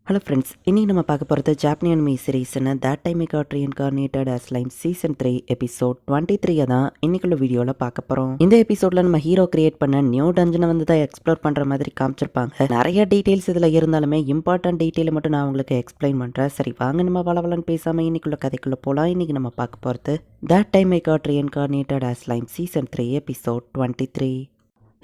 Hello friends, இன்னைக்கு நம்ம பார்க்க போகிறது ஜாப்பனி அனிமி சீரீஸ்னு that time I got reincarnated as slime season 3 episode 23 தான் இன்னைக்குள்ள வீடியோவில் பார்க்க போகிறோம். இந்த எபிசோடில் நம்ம ஹீரோ கிரியேட் பண்ண நியூ டஞ்சனை வந்து தான் எக்ஸ்ப்ளோர் பண்ணுற மாதிரி காமிச்சிருப்பாங்க. நிறைய டீட்டெயில்ஸ் இதில் இருந்தாலுமே இம்பார்ட்டன்ட் டீட்டெயிலை மட்டும் நான் உங்களுக்கு எக்ஸ்பிளைன் பண்ணுறேன். சரி வாங்க நம்ம வளவலன்னு பேசாமல் இன்னைக்குள்ள கதைக்குள்ளே போகலாம். இன்னைக்கு நம்ம பார்க்க போகிறது that time I got reincarnated as slime season 3 episode 23.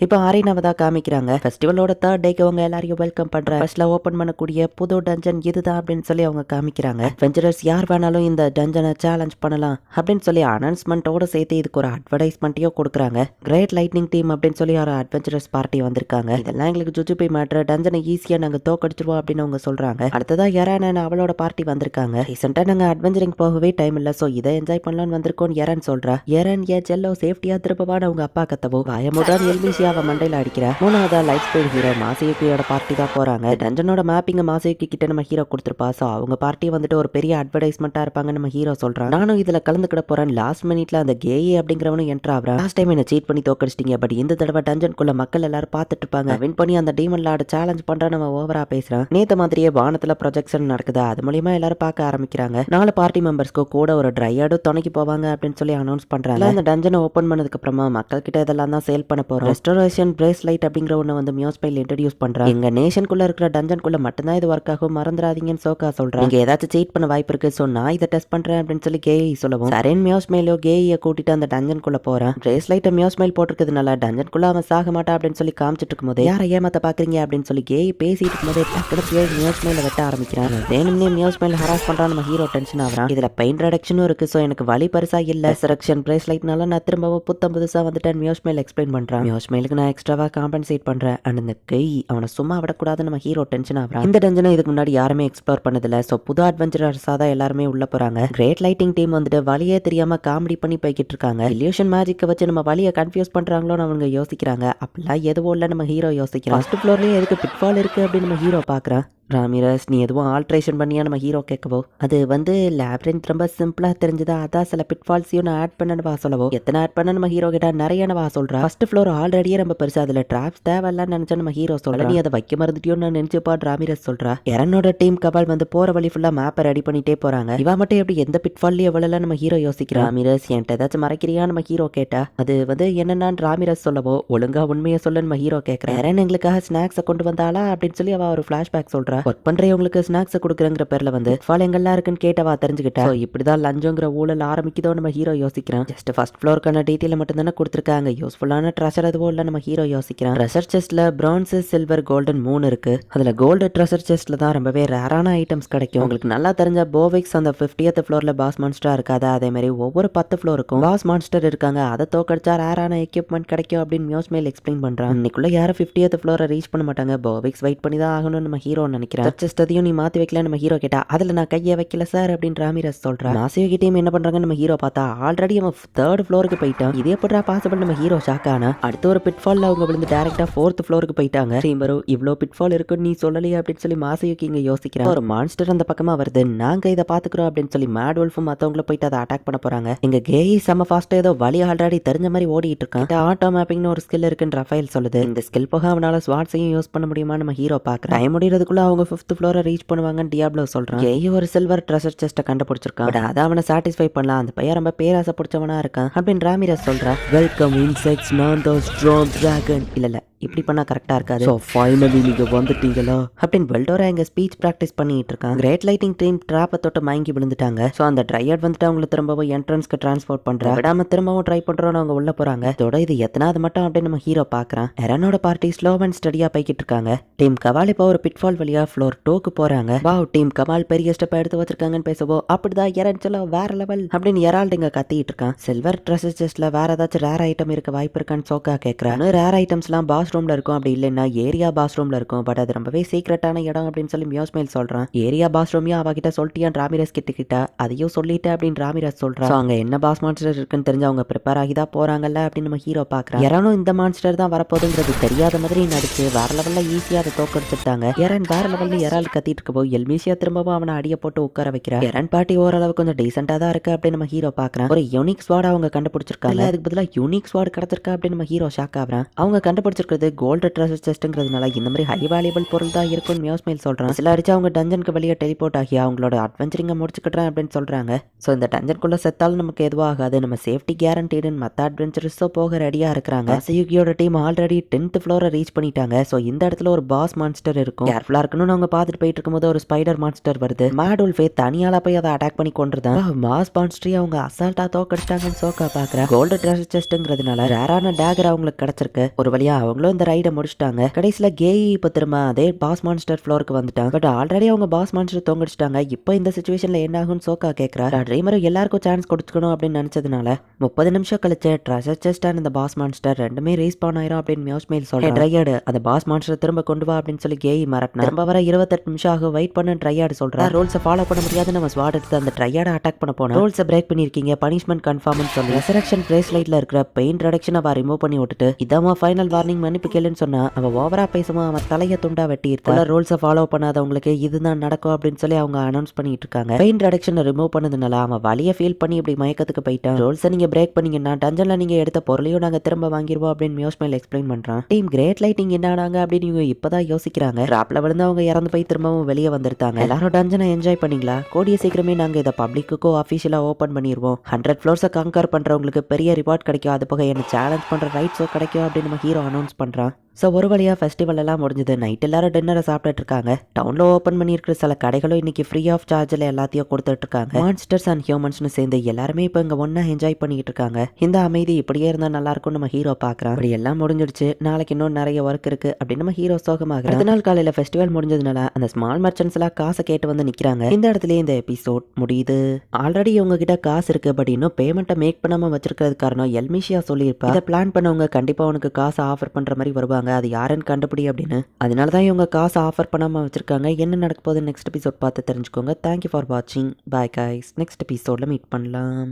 இப்போ ஆரினாவை தான் காமிக்கிறாங்க. ஃபெஸ்டிவலோட 3rd டேக்கு அவங்க எல்லாரையும் வெல்கம் பண்ற ஃபர்ஸ்ட்ல ஓபன் பண்ணக்கூடிய புது டஞ்சன் இதுதான் அப்படின்னு சொல்லி அவங்க காமிக்கிறாங்க. அட்வென்ச்சரர்ஸ் யார் வேணாலும் இந்த டஞ்சனை சேலஞ்ச் பண்ணலாம் அப்படின்னு சொல்லி அனௌன்ஸ்மெண்ட்டோட சேர்த்து இதுக்கு ஒரு அட்வர்டைஸ்மெண்ட்டையும் கொடுக்குறாங்க. கிரேட் லைட்னிங் டீம் அப்படின்னு சொல்லி ஒரு அட்வென்ச்சரர்ஸ் பார்ட்டி வந்திருக்காங்க. இதெல்லாம் எங்களுக்கு ஜுஜுபி மேட்ரு, டஞ்சனை ஈஸியா நாங்க தோக்கடிச்சிருவோம் அப்படின்னு அவங்க சொல்றாங்க. அடுத்ததா எரான் அவளோட பார்ட்டி வந்திருக்காங்க. ரீசெண்டா நாங்க அட்வென்ச்சரிங் போகவே டைம் இல்ல, சோ இதை என்ஜாய் பண்ணலாம்னு வந்திருக்கோம் எரான் சொல்றா. எரான் ஏ செல்லோ சேஃப்டியா திருப்பவான அவங்க அப்பா கத்தவோ பயமுடன் எல்பிசியா அவ மண்டையில அடிக்கிற. மூணாவதா லைட் ஸ்பீட் ஹீரோ மாசேயுக்கியோட பார்ட்டி தான் போறாங்க. டஞ்சனோட மேப்பிங் மாசேயுக்கி கிட்ட நம்ம ஹீரோ கொடுத்துருப்பா. சோ அவங்க பார்ட்டி வந்துட்டு ஒரு பெரிய அட்வர்டைஸ்மெண்டா இருப்பாங்க. நம்ம ஹீரோ சொல்றான், நானும் இதுல கலந்துக்கிட போறேன். லாஸ்ட் மினிட்ல அந்த கேஏ அப்படிங்கிறவனும் என்ட்ரு ஆகிறான். லாஸ்ட் டைம் என்ன சீட் பண்ணி தோக்கடிச்சிட்டீங்க, பட் இந்த தடவை டஞ்சனுக்குள்ள மக்கள் எல்லாரும் பார்த்துட்டு இருப்பாங்க. வின் பண்ணி அந்த டீமன் லார்ட சேலஞ்ச் பண்ற நம்ம ஓவரா பேசுறான். நேத்த மாதிரியே வானத்துல ப்ரொஜெக்ஷன் நடக்குதா, அது மூலியமா எல்லாரும் பார்க்க ஆரம்பிக்கிறாங்க. 4 பார்ட்டி மெம்பர்ஸ்க்கு கூட ஒரு ட்ரையாடும் துணைக்கு போவாங்க அப்படின்னு சொல்லி அனௌன்ஸ் பண்றாங்க. அந்த டஞ்சனை ஓபன் பண்ணதுக்கு அப்புறமா மக்கள் கிட்ட இதெல்லாம் தான் சேல் பண்ண போறோம். ரெஸ்டோரேஷன் பிரேஸ்லைட் அப்படிங்கிற ஒண்ணு வந்து மியோஸ்பைல் இன்ட்ரோடியூஸ் பண்றாங்க. எங்க நேஷனுக்குள்ள இருக்கிற டஞ்சனுக்குள்ள மட்டும்தான் இது ஒர்க் ஆகும், மறந்துடாதீங்கன்னு சோகா சொல்றாங்க. நீங்க ஏதாச்சும் சீட் பண்ண வாய்ப்பு இருக்கு, சோ நான் இதை டெஸ்ட் பண்றேன் அப்படின்னு சொல்லி கேஇ சொல்லவும் சரேன் மியோஸ்மைலோ கேஇயை கூட்டிட்டு அந்த டஞ்சனுக்குள்ள போறேன். பிரேஸ்லைட்டை மியோஸ்மைல் போட்டிருக்கிறதுனால டஞ்சனுக்குள்ள அவன் சாக மாட்டா அப்படின்னு சொல்லி காமிச்சிட்டு இருக்கும்போது யாரை ஏமாத்த பாக்குறீங்க அப்படின்னு சொல்லி கேஇ பேசிட்டு இருக்கும்போது டக்குனு போய் மியோஸ்மைல வெட்ட ஆரம்பிக்கிறான். வேணும்னே மியோஸ்மைல் ஹராஸ் பண்றான். நம்ம ஹீரோ டென்ஷன் ஆகிறான். இதுல பெயின் ரிடக்ஷனும் இருக்கு, சோ எனக்கு வலி பெருசா இல்ல. செலக்ஷன் பிரேஸ்லைட்னால நான் திரும்பவும் புதுசா வந்துட்டேன் மியோஸ்மைல் எக்ஸ்பிளைன் பண்றான். மியோஸ்மைலுக்கு நான் எக்ஸ்ட்ராவா காம்பன்சேட் பண்றேன். அண்ட் இந்த கை அவனை சும்மா விடக்கூடாது. நம்ம ஹீரோ டென்ஷன் ஆகிறான். இந்த டஞ்சனை இதுக்கு முன்னாடி யாருமே எக்ஸ்ப்ளோர் பண்ணதில்ல, சோ புது அட்வென்ச்சரர்ஸா தான் எல்லாருமே உள்ள போறாங்க. கிரேட் லைட்டிங் டீம் வந்துட்டு வழியே தெரியாம காமெடி பண்ணி போய்கிட்டு இருக்காங்க. இல்யூஷன் மேஜிக்கை வச்சு நம்ம வழியை கன்ஃபியூஸ் பண்றாங்களோன்னு அவங்க யோசிக்கிறாங்க. அப்படிலாம் எதுவும் இல்ல நம்ம ஹீரோ யோசிக்கிறான். ஃபர்ஸ்ட் ஃப்ளோர்லயே எதுக்கு பிட்ஃபால் இருக்கு அப்படின்னு நம்ம ஹீரோ பாக்குறான். ராமிரஸ் நீ எதுவும் ஆல்ட்ரேஷன் பண்ணியா நம்ம ஹீரோ கேட்கவோ, அது வந்து லேப்ரின்த் ரொம்ப சிம்பிளா தெரிஞ்சதா, அதான் சில பிட்ஃபால்ஸையும் நான் ஆட் பண்ணவா சொல்லவோ. எத்தனை ஆட் பண்ண நம்ம ஹீரோ கிட்ட நிறையனவா சொல்றா. ஃபர்ஸ்ட் ஃப்ளோர் ஆல்ரெடியே ரொம்ப பெருசு, அதுல டிராப்ஸ் தேவையில்லன்னு நினைச்சா நம்ம ஹீரோ சொல்ற. நீ அதை வைக்க மறந்துட்டியோன்னு நான் நினைச்சுப்பா ராமிரஸ் சொல்றா. எரனோட டீம் கபால் வந்து போற வழி ஃபுல்லா மேப்பை ரெடி பண்ணிட்டே போறாங்க. இவா மட்டும் எப்படி எந்த பிட்ஃபால்லயும் எவ்வளவு நம்ம ஹீரோ யோசிக்கிறான். ராமிரஸ் என்கிட்ட ஏதாச்சும் மறைக்கிறியா நம்ம ஹீரோ கேட்டா. அது வந்து என்னன்னு ராமிரஸ் சொல்லவோ, ஒழுங்கா உண்மையை சொல்ல நம்ம ஹீரோ கேட்கறேன். எரன் எங்களுக்காக ஸ்நாக்ஸை கொண்டு வந்தாளா அப்படின்னு சொல்லி அவ ஒரு பிளாஷ்பேக் சொல்றா. ஒர்க் பண்றவங்களுக்கு ஸ்நாக்ஸ் கொடுக்குறங்கிற பேர்ல வந்து ஃபால் எங்கெல்லாம் இருக்குன்னு கேட்டவா தெரிஞ்சுக்கிட்டா. இப்படிதான் லஞ்சங்கிற ஊழல் ஆரம்பிக்குதோ நம்ம ஹீரோ யோசிக்கிறான். ஜஸ்ட் ஃபர்ஸ்ட் ஃப்ளோருக்கான டீட்டெயில் மட்டும் தானே கொடுத்துருக்காங்க, யூஸ்ஃபுல்லான ட்ரெஷர் எதுவும் இல்ல நம்ம ஹீரோ யோசிக்கிறான். ட்ரெஷர் செஸ்ட்ல பிரான்ஸ் சில்வர் கோல்டன் 3 இருக்கு. அதுல கோல்டு ட்ரெஷர் செஸ்ட்ல தான் ரொம்பவே ரேரான ஐட்டம்ஸ் கிடைக்கும். உங்களுக்கு நல்லா தெரிஞ்ச போவிக்ஸ் அந்த 50th ஃப்ளோர்ல பாஸ் மான்ஸ்டரா இருக்காது, அதே மாதிரி ஒவ்வொரு 10 ஃப்ளோருக்கும் பாஸ் மான்ஸ்டர் இருக்காங்க. அதை தோக்கடிச்சா ரேரான எக்யூப்மெண்ட் கிடைக்கும் அப்படின்னு மியோஸ்மைல் எக்ஸ்பிளைன் பண்றான். இன்னைக்குள்ள யாரும் 50th ஃப்ளோரை ரீச் பண்ண மாட்டாங்க, போவிக்ஸ் வெயிட் பண்ணி தான் ஆகணும்னு நம்ம ஹீரோ நினைக்கிறான். செஸ்டையும் நீ மாத்தி வைக்கல நம்ம ஹீரோ கேட்டா. அதுல நான் கையை வைக்கல சார் அப்படின்னு ராமிரஸ் சொல்றான். மாசியோகி டீம் என்ன பண்றாங்க நம்ம ஹீரோ பார்த்தா ஆல்ரெடி அவன் 3rd ஃப்ளோருக்கு போயிட்டான். இதே எப்படா பாசிபிள் நம்ம ஹீரோ ஷாக் ஆனா. அடுத்த ஒரு பிட்ஃபால்ல அவங்க விழுந்து டைரக்டா 4th ஃப்ளோருக்கு போயிட்டாங்க. டீம்பரோ இவ்ளோ பிட்ஃபால் இருக்குன்னு நீ சொல்லலையே அப்படின்னு சொல்லி மாசியோகி இங்க யோசிக்கிறான். ஒரு மான்ஸ்டர் அந்த பக்கமா வருது, நாங்க இதை பாத்துக்கிறோம் அப்படின்னு சொல்லி மேட் வல்ஃபும் மத்தவங்கள போயிட்டு அதை அட்டாக் பண்ண போறாங்க. எங்க கேஇ செம ஃபாஸ்டா ஏதோ வழி ஆல்ரெடி தெரிஞ்ச மாதிரி ஓடிட்டு இருக்கான். ஆட்டோ மேப்பிங்னு ஒரு ஸ்கில் இருக்குன்னு ரஃபேல் சொல்லுது. இந்த ஸ்கில் போக அவனால ஸ்வாட்ஸையும் யூஸ் பண்ண முடியுமா நம்ம ஹீரோ பாக்குறான். டைம் முடியறதுக்குள்ள அவங்க 5th ஃப்ளோரை ரீச் பண்ணுவாங்கன்னு டியாப்லோ சொல்றான். கேஇ ஒரு சில்வர் ட்ரெஷர் செஸ்ட்டை கண்டுபிடிச்சிருக்கான். பட் அதை அவனை சாட்டிஸ்ஃபை பண்ணலாம், அந்த பையன் ரொம்ப பேராசை பிடிச்சவனா இருக்கான் அப்படின்னு ராமிரஸ் சொல்றா. வெல்கம் இன்செக்ட்ஸ், நான் த ஸ்ட்ராங் டிராகன். இல்ல இப்படி பண்ணா கரெக்டா இருக்காது. சோ ஃபைனலி நீங்க வந்துட்டீங்களா அப்படின்னு பெல்டோரா எங்க ஸ்பீச் பிராக்டிஸ் பண்ணிட்டு இருக்கான். கிரேட் லைட்டிங் டீம் ட்ராப்பை தொட்டு மயங்கி விழுந்துட்டாங்க. சோ அந்த ட்ரையாட் வந்துட்டு அவங்களை திரும்பவும் என்ட்ரன்ஸ்க்கு டிரான்ஸ்போர்ட் பண்றா. விடாம திரும்பவும் ட்ரை பண்றோம், அவங்க உள்ள போறாங்க. இதோட இது எத்தனாவது மட்டும் அப்படின்னு நம்ம ஹீரோ பாக்குறான். எரனோட பார்ட்டி ஸ்லோ அண்ட் ஸ்டடியா போய்கிட்டு இருக்காங்க. டீம் கவால் இப்போ ஒரு பிட்ஃபால் வழியா ஃப்ளோர் 2க்கு போறாங்க. வாவ் டீம் கமால் பெரிய ஸ்டெப் எடுத்து வச்சிருக்காங்கன்னு பேசவோ, அப்படிதான் எரன் சொல்ல வேற லெவல் அப்படின்னு எரால்ட் இங்க கத்திட்டு இருக்கான். சில்வர் ட்ரெஷர் செஸ்ட்ல வேற ஏதாச்சும் ரேர் ஐட்டம் இருக்க வாய்ப்பு இருக்கான்னு சோக்கா கேட்கறான். ரேர் ஐட்டம்ஸ் எல்லாம் பாஸ் ரூம்ல இருக்கும், அப்படி இல்லைன்னா ஏரியா பாஸ் ரூம்ல இருக்கும். பட் அது ரொம்பவே சீக்ரெட்டான இடம் அப்படின்னு சொல்லி மியோஸ்மைல் சொல்றான். ஏரியா பாஸ் ரூமையும் அவகிட்ட சொல்லிட்டியான் ராமிரஸ் கிட்ட அதையும் சொல்லிட்டு அப்படின்னு ராமிரஸ் சொல்றான். அங்க என்ன பாஸ் மான்ஸ்டர் இருக்குன்னு தெரிஞ்சு அவங்க ப்ரிப்பேர் ஆகிதான் போறாங்கல்ல அப்படின்னு நம்ம ஹீரோ பாக்குறான். எரனும் இந்த மான்ஸ்டர் தான் வரப்போகுதுங்கிறது தெரியாத மாதிரி நடிச்சு வேற லெவல்ல ஈஸியா அதை தோக்கடிச்சுட்டாங்க. எரன் வேற லெவல்ல எரால் கத்திட்டு இருக்கப்போ எல்மிசியா திரும்பவும் அவனை அடிய போட்டு உட்கார வைக்கிறான். எரன் பார்ட்டி ஓரளவு கொஞ்சம் டீசெண்டா தான் இருக்கு அப்படின்னு நம்ம ஹீரோ பாக்குறான். ஒரு யூனிக் ஸ்வாட் அவங்க கண்டுபிடிச்சிருக்காங்க, அதுக்கு பதிலா யூனிக் ஸ்வாட் கிடைச்சிருக்கா அப்படின்னு நம்ம ஹீரோ ஷாக் ஆகுறான். அவங்க கண்டுபிடிச்சிருக்கிறது இருக்கிறது கோல்டு ட்ரெஷர் செஸ்ட்ங்கிறதுனால இந்த மாதிரி ஹை வேல்யூபிள் பொருள் தான் இருக்கும்னு மியோஸ்மைல் சொல்றான். சில அடிச்சு அவங்க டஞ்சனுக்கு வெளியே டெலிபோர்ட் ஆகி அவங்களோட அட்வென்ச்சரிங்க முடிச்சுக்கிட்டேன் அப்படின்னு சொல்றாங்க. ஸோ இந்த டஞ்சனுக்குள்ள செத்தாலும் நமக்கு எதுவும் ஆகாது, நம்ம சேஃப்டி கேரண்டீடுன்னு மற்ற அட்வென்ச்சர்ஸோ போக ரெடியா இருக்கிறாங்க. அசயுகியோட டீம் ஆல்ரெடி 10th ஃப்ளோரை ரீச் பண்ணிட்டாங்க. ஸோ இந்த இடத்துல ஒரு பாஸ் மான்ஸ்டர் இருக்கும், கேர்ஃபுல்லா இருக்கணும்னு அவங்க பார்த்துட்டு போயிட்டு இருக்கும்போது ஒரு ஸ்பைடர் மான்ஸ்டர் வருது. மேடுல்ஃபே தனியால போய் அதை அட்டாக் பண்ணி கொண்டுதான் பாஸ் மான்ஸ்டரை அவங்க அசால்ட்டா தோக்கடிச்சிட்டாங்கன்னு சோக்கா பாக்குற. கோல்டு ட்ரெஷர் செஸ்ட்ங்கிறதுனால ரேரான டேகர் அவங்களுக்கு கிடைச்சிருக்கு. ஒரு வழியா அவங்களும் இந்த ரைடை முடிச்சிட்டாங்க. கடைசியில கேய் இப்ப திரும்ப அதே பாஸ் மான்ஸ்டர் ஃப்ளோருக்கு வந்துட்டாங்க. பட் ஆல்ரெடி அவங்க பாஸ் மான்ஸ்டர் தோங்கடிச்சிட்டாங்க. இப்போ இந்த சிச்சுவேஷன்ல என்ன ஆகும்னு சோக்கா கேட்கிறா. ட்ரீமரும் எல்லாருக்கும் சான்ஸ் கொடுத்துக்கணும் அப்படின்னு நினைச்சதுனால 30 நிமிஷம் கழிச்சு ட்ரெஷர் செஸ்ட் அண்ட் இந்த பாஸ் மான்ஸ்டர் ரெண்டுமே ரீஸ்பான் ஆயிரும் அப்படின்னு மியோஸ்மைல் சொல்றேன். ட்ரையாடு அந்த பாஸ் மான்ஸ்டர் திரும்ப கொண்டு வா அப்படின்னு சொல்லி கேய் மிரட்டினா. திரும்ப வர 28 நிமிஷம் ஆகும், வெயிட் பண்ண ட்ரையாடு சொல்றா. ரூல்ஸை ஃபாலோ பண்ண முடியாது, நம்ம ஸ்வாட் எடுத்து அந்த ட்ரையாடை அட்டாக் பண்ண போனோம். ரூல்ஸை பிரேக் பண்ணிருக்கீங்க, பனிஷ்மெண்ட் கன்ஃபார்ம்னு சொல்லி ரெசரக்ஷன் பிரேஸ்லைட்ல இருக்கிற பெயின் ரிடக்ஷன் அவ ரிமூவ் பண்ணி விட்டுட்டு இதாம ஃபைனல் வார்னிங் மன்னிப்பு கேளுன்னு சொன்னா அவ ஓவரா பேசுமா அவன் தலைய துண்டா வெட்டி இருக்கா. ரூல்ஸை ஃபாலோ பண்ணாதவங்களுக்கு இதுதான் நடக்கும் அப்படின்னு சொல்லி அவங்க அனௌன்ஸ் பண்ணிட்டு இருக்காங்க. பெயின் ரிடக்ஷனை ரிமூவ் பண்ணதுனால அவன் வலியை ஃபீல் பண்ணி இப்படி மயக்கத்துக்கு போயிட்டான். ரூல்ஸை நீங்க பிரேக் பண்ணீங்கன்னா டஞ்சன்ல நீங்க எடுத்த பொருளையும் நாங்க திரும்ப வாங்கிடுவோம் அப்படின்னு மியோஸ்மைல் எக்ஸ்பிளைன் பண்றான். டீம் கிரேட் லைட்டிங் என்னானாங்க அப்படின்னு இவங்க இப்பதான் யோசிக்கிறாங்க. டிராப்ல விழுந்து அவங்க இறந்து போய் திரும்பவும் வெளியே வந்திருக்காங்க. எல்லாரும் டஞ்சனை என்ஜாய் பண்ணீங்களா? கூடிய சீக்கிரமே நாங்க இதை பப்ளிக்குக்கும் அஃபிஷியலா ஓபன் பண்ணிடுவோம். 100 ஃப்ளோர்ஸை கங்கர் பண்றவங்களுக்கு பெரிய ரிவார்ட் கிடைக்கும், அது போக என்ன சேலஞ்ச் பண்ற ரைட்ஸோ கிடைக்கும் அப்படின்னு நம்ம ஹீரோ அனௌன்ஸ் பண்றான். ஸோ ஒரு வழியாக ஃபெஸ்டிவல் எல்லாம் முடிஞ்சது. நைட் எல்லாரும் டின்னரை சாப்பிட்டுட்டு இருக்காங்க. டவுனில் ஓப்பன் பண்ணியிருக்கிற சில கடைகளும் இன்னைக்கு ஃப்ரீ ஆஃப் சார்ஜில் எல்லாத்தையும் கொடுத்துட்டு இருக்காங்க. மான்ஸ்டர்ஸ் அண்ட் ஹியூமன்ஸ்னு சேர்ந்து எல்லாருமே இப்போ இங்கே ஒன்றா என்ஜாய் பண்ணிட்டு இருக்காங்க. இந்த அமைதி இப்படியே இருந்தால் நல்லா இருக்கும் நம்ம ஹீரோ பார்க்குறான். அப்படி எல்லாம் முடிஞ்சிடுச்சு, நாளைக்கு இன்னும் நிறைய ஒர்க் இருக்கு அப்படின்னு நம்ம ஹீரோ சோகமாக. அடுத்த நாள் காலையில் ஃபெஸ்டிவல் முடிஞ்சதுனால அந்த ஸ்மால் மர்ச்சன்ஸ் எல்லாம் காசை கேட்டு வந்து நிற்கிறாங்க. இந்த இடத்துல இந்த எபிசோட் முடியுது. ஆல்ரெடி இவங்க கிட்ட காசு இருக்கு, பட் இன்னும் பேமெண்ட்டை மேக் பண்ணாமல் வச்சிருக்கிறது காரணம் எல்மிஷியா சொல்லியிருப்பா. இதை பிளான் பண்ணவங்க கண்டிப்பாக உனக்கு காசு ஆஃபர் பண்ணுற மாதிரி வருவாங்க, அது யாருன்னு கண்டுபிடி அப்படின்னு. அதனால தான் இவங்க காசு ஆஃபர் பண்ணாமல் வச்சிருக்காங்க. என்ன நடக்க போகுது நெக்ஸ்ட் எபிசோட் பார்த்து தெரிஞ்சுக்கோங்க. தேங்க்யூ ஃபார் வாட்சிங். பாய் கைஸ், நெக்ஸ்ட் எபிசோட்ல மீட் பண்ணலாம்.